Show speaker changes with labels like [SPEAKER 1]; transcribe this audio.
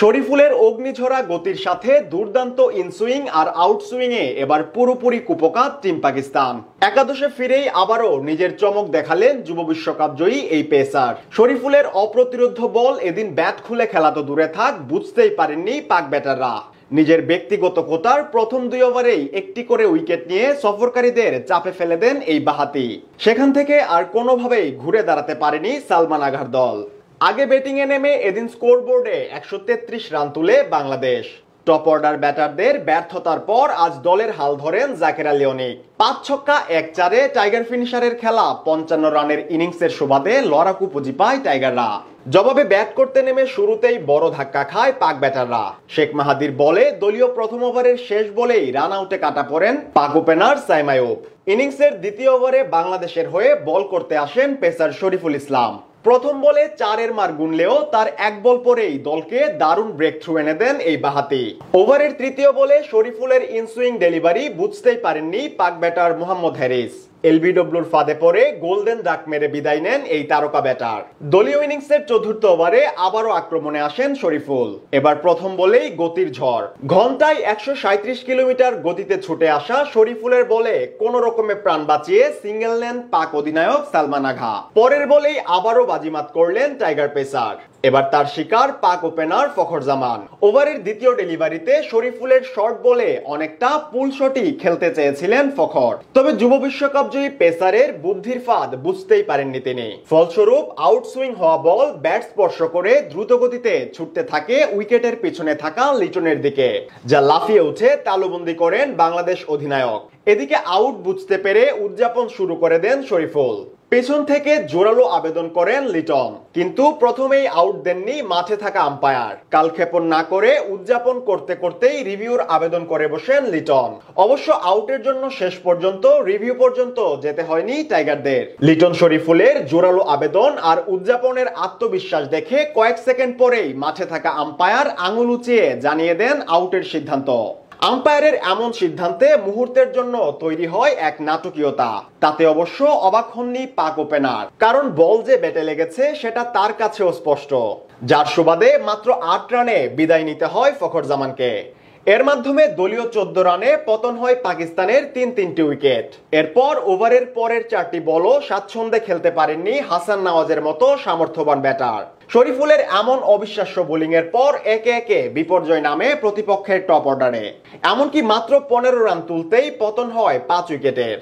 [SPEAKER 1] শরীফুলের অগ্নিঝরা গতির সাথে দুর্দান্ত ইনসুইং আর আউটসুইং এ এবার পুরোপুরি কুপোকাত টিম পাকিস্তান। একাদশে ফিরেই আবারও নিজের চমক দেখালেন যুব বিশ্বকাপ জয়ী এই পেসার। শরীফুলের অপ্রতিরোধ্য বল এদিন ব্যাট খুলে খেলা তো দূরে থাক, বুঝতেই পারেননি পাক ব্যাটাররা। নিজের ব্যক্তিগত কোটার প্রথম 2 ওভারেই একটি করে উইকেট নিয়ে সফরকারীদের চাপে ফেলে দেন এই বাহাতি। সেখান থেকে আর কোনোভাবেই ঘুরে দাঁড়াতে পারেনি সালমান আঘার দল। আগে ব্যাটিং এ নেমে এদিন স্কোরবোর্ডে 133 রান তুলে বাংলাদেশ। টপ অর্ডার ব্যাটারদের ব্যর্থতার পর আজ দলের হাল ধরেন জাকের আলী অনিক। 5 ছক্কা 1 চারে টাইগার ফিনিশারের খেলা 55 রানের ইনিংসের সুবাদে লড়াকু পুঁজি পায় টাইগাররা। জবাবে ব্যাট করতে নেমে শুরুতেই বড় ধাক্কা খায় পাক ব্যাটাররা। শেখ মাহাদির বলে দলীয় প্রথম ওভারের শেষ বলেই রান আউটে কাটা পড়েন পাক ওপেনার সাইম আইয়ুব। ইনিংসের দ্বিতীয় ওভারে বাংলাদেশের হয়ে বল করতে আসেন পেসার শরীফুল ইসলাম। প্রথম বলে 4-এর মার গুনলেও তার 1 বল পরেই দলকে দারুণ ব্রেক থ্রু এনে দেন এই বাহাতি। ওভারের তৃতীয় বলে শরীফুলের ইনসুইং ডেলিভারি বুঝতেই পারেননি পাক ব্যাটার মোহাম্মদ হ্যারিস। এলবিডব্লিউর ফাঁদে পড়ে গোল্ডেন ডাক মেরে বিদায় নেন এই তারকা ব্যাটার। দলীয় ইনিংসের চতুর্থ ওভারে আবারও আক্রমণে আসেন শরীফুল। এবার প্রথম বলেই গতির ঝড়। ঘন্টায় 137 কিলোমিটার গতিতে ছুটে আসা শরীফুলের বলে কোন রকমে প্রাণ বাঁচিয়ে সিঙ্গেল নেন পাক অধিনায়ক সালমান আঘা। পরের বলেই আবারও বাজিমাত করলেন টাইগার পেসার। এবার তার শিকার পাক ওপেনার ফখর জামান। ওভারের দ্বিতীয় ডেলিভারিতে শরীফুলের শর্ট বলে অনেকটা পুল শটই খেলতে চেয়েছিলেন ফখর, তবে যুব বিশ্বকাপ জয়ী পেসারের বুদ্ধির ফাঁদ বুঝতেই পারেননি তিনি। ফলস্বরূপ আউটসুইং হওয়া বল ব্যাট স্পর্শ করে দ্রুত গতিতে ছুটতে থাকে উইকেটের পিছনে থাকা লিটনের দিকে, যা লাফিয়ে উঠে তালুবন্দি করেন বাংলাদেশ অধিনায়ক। এদিকে আউট বুঝতে পেরে উদযাপন শুরু করে দেন শরীফুল। পেছন থেকে জোরালো আবেদন করেন লিটন, কিন্তু প্রথমেই আউট দেননি মাঠে থাকা আম্পায়ার। কালক্ষেপণ না করে উদযাপন করতে করতেই রিভিউর আবেদন করে বসেন লিটন। অবশ্য আউটের জন্য শেষ পর্যন্ত রিভিউ পর্যন্ত যেতে হয়নি টাইগারদের। লিটন শরীফুলের জোরালো আবেদন আর উদযাপনের আত্মবিশ্বাস দেখে কয়েক সেকেন্ড পরেই মাঠে থাকা আম্পায়ার আঙুল উঁচিয়ে জানিয়ে দেন আউটের সিদ্ধান্ত। আম্পায়ারের এমন সিদ্ধান্তে মুহূর্তের জন্য তৈরি হয় এক নাটকীয়তা। তাতে অবশ্য অবাক হননি পাক ওপেনার, কারণ বল যে ব্যাটে লেগেছে সেটা তার কাছেও স্পষ্ট, যার সুবাদে মাত্র 8 রানে বিদায় নিতে হয় ফখর জামানকে। এর মাধ্যমে দলীয় 14 রানে পতন হয় পাকিস্তানের 3-3টি উইকেট। এরপর ওভারের পরের 4টি বলও স্বাচ্ছন্দ্যে খেলতে পারেননি হাসান নওয়াজের মতো সামর্থ্যবান ব্যাটার। শরীফুলের এমন অবিশ্বাস্য বোলিং এর পর একে একে বিপর্যয় নামে প্রতিপক্ষের টপ অর্ডারে। এমনকি মাত্র 15 রান তুলতেই পতন হয় 5 উইকেটের।